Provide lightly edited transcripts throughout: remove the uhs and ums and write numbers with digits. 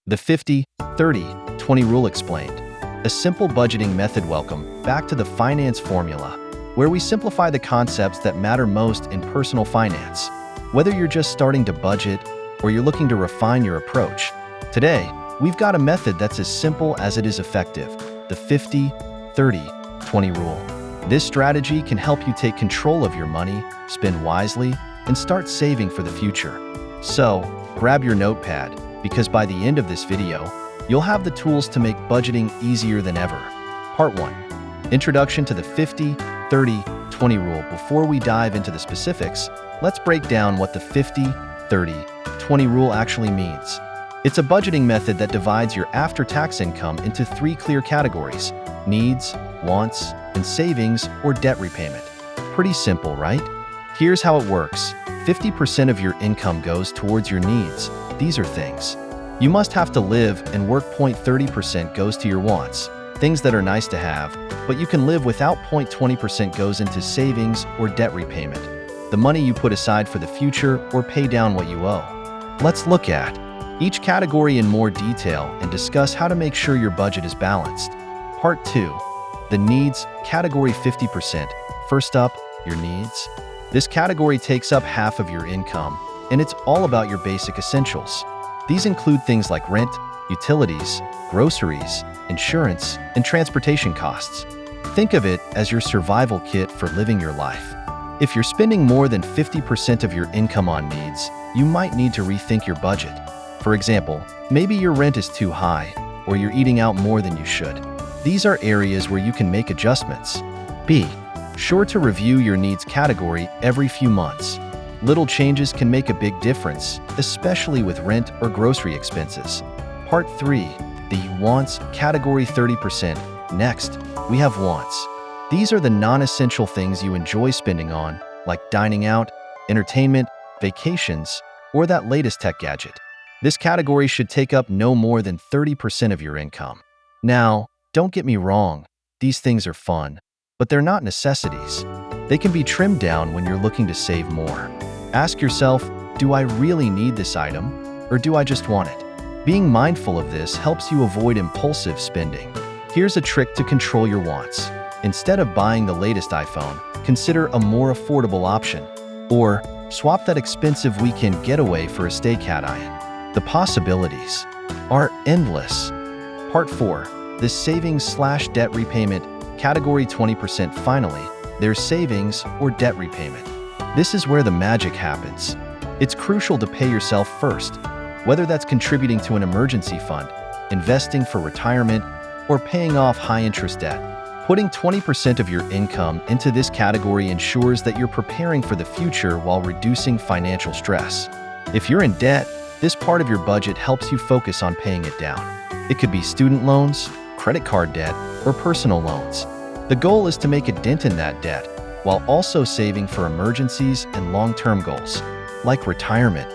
The 50-30-20 rule explained. A simple budgeting method. Welcome back to the finance formula, where we simplify the concepts that matter most in personal finance. Whether you're just starting to budget or you're looking to refine your approach, today we've got a method that's as simple as it is effective, the 50-30-20 rule. This strategy can help you take control of your money, spend wisely, and start saving for the future. So, grab your notepad, because by the end of this video, you'll have the tools to make budgeting easier than ever. Part 1. Introduction to the 50-30-20 rule. Before we dive into the specifics, let's break down what the 50-30-20 rule actually means. It's a budgeting method that divides your after-tax income into 3 clear categories: needs, wants, and savings or debt repayment. Pretty simple, right? Here's how it works. 50% of your income goes towards your needs. These are things you must have to live, and work. 30% goes to your wants, things that are nice to have, but you can live without. 20% goes into savings or debt repayment, the money you put aside for the future or pay down what you owe. Let's look at each category in more detail and discuss how to make sure your budget is balanced. Part 2. The needs category. 50%. First up, your needs. This category takes up half of your income, and it's all about your basic essentials. These include things like rent, utilities, groceries, insurance, and transportation costs. Think of it as your survival kit for living your life. If you're spending more than 50% of your income on needs, you might need to rethink your budget. For example, maybe your rent is too high, or you're eating out more than you should. These are areas where you can make adjustments. Be sure to review your needs category every few months. Little changes can make a big difference, especially with rent or grocery expenses. Part 3. The wants category. 30%. Next, we have wants. These are the non-essential things you enjoy spending on, like dining out, entertainment, vacations, or that latest tech gadget. This category should take up no more than 30% of your income. Now, don't get me wrong, these things are fun, but they're not necessities. They can be trimmed down when you're looking to save more. Ask yourself, do I really need this item, or do I just want it? Being mindful of this helps you avoid impulsive spending. Here's a trick to control your wants. Instead of buying the latest iPhone, consider a more affordable option. Or swap that expensive weekend getaway for a stay cat iron. The possibilities are endless. Part 4. The savings/debt repayment category. 20%. Finally, there's savings or debt repayment. This is where the magic happens. It's crucial to pay yourself first, whether that's contributing to an emergency fund, investing for retirement, or paying off high-interest debt. Putting 20% of your income into this category ensures that you're preparing for the future while reducing financial stress. If you're in debt, this part of your budget helps you focus on paying it down. It could be student loans, credit card debt, or personal loans. The goal is to make a dent in that debt, while also saving for emergencies and long-term goals, like retirement.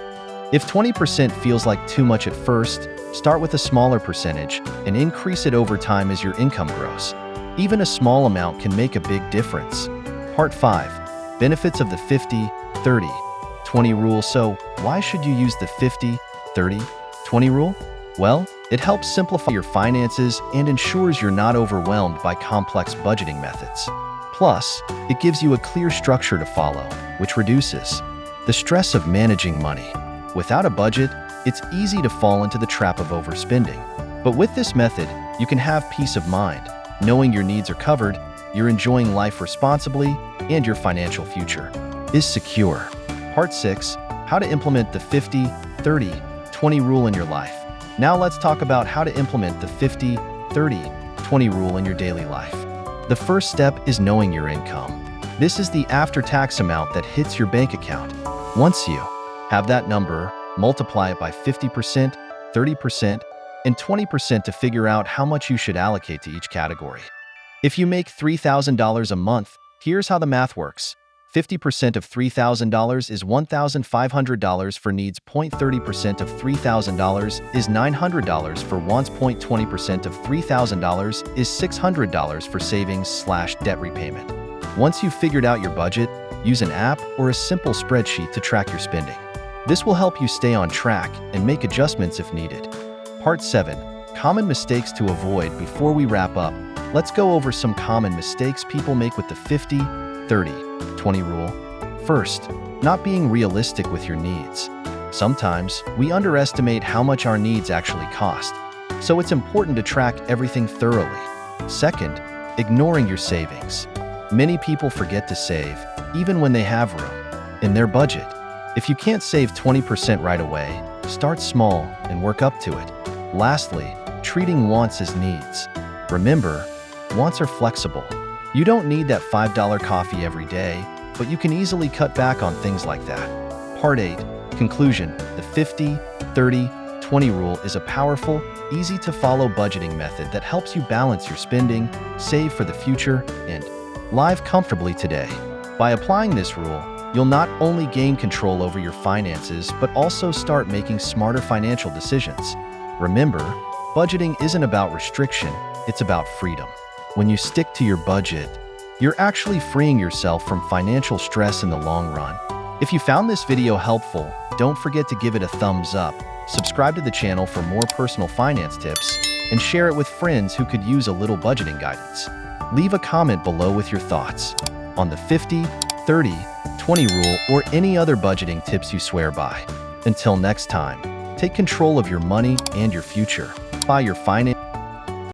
If 20% feels like too much at first, start with a smaller percentage and increase it over time as your income grows. Even a small amount can make a big difference. Part 5. Benefits of the 50-30-20 rule. So, why should you use the 50-30-20 rule? Well, it helps simplify your finances and ensures you're not overwhelmed by complex budgeting methods. Plus, it gives you a clear structure to follow, which reduces the stress of managing money. Without a budget, it's easy to fall into the trap of overspending. But with this method, you can have peace of mind, knowing your needs are covered, you're enjoying life responsibly, and your financial future is secure. Part 6. How to implement the 50-30-20 rule in your life. Now let's talk about how to implement the 50-30-20 rule in your daily life. The first step is knowing your income. This is the after-tax amount that hits your bank account. Once you have that number, multiply it by 50%, 30%, and 20% to figure out how much you should allocate to each category. If you make $3,000 a month, here's how the math works. 50% of $3,000 is $1,500 for needs. 30% of $3,000 is $900 for wants. 20% of $3,000 is $600 for savings/debt repayment. Once you've figured out your budget, use an app or a simple spreadsheet to track your spending. This will help you stay on track and make adjustments if needed. Part 7. Common mistakes to avoid. Before we wrap up, let's go over some common mistakes people make with the 50-30-20 rule. First, not being realistic with your needs. Sometimes, we underestimate how much our needs actually cost, so it's important to track everything thoroughly. Second, ignoring your savings. Many people forget to save, even when they have room in their budget. If you can't save 20% right away, start small and work up to it. Lastly, treating wants as needs. Remember, wants are flexible. You don't need that $5 coffee every day, but you can easily cut back on things like that. Part 8. Conclusion. The 50-30-20 rule is a powerful, easy-to-follow budgeting method that helps you balance your spending, save for the future, and live comfortably today. By applying this rule, you'll not only gain control over your finances, but also start making smarter financial decisions. Remember, budgeting isn't about restriction, it's about freedom. When you stick to your budget, you're actually freeing yourself from financial stress in the long run. If you found this video helpful, don't forget to give it a thumbs up, subscribe to the channel for more personal finance tips, and share it with friends who could use a little budgeting guidance. Leave a comment below with your thoughts on the 50-30-20 rule or any other budgeting tips you swear by. Until next time, take control of your money and your future. By your finance.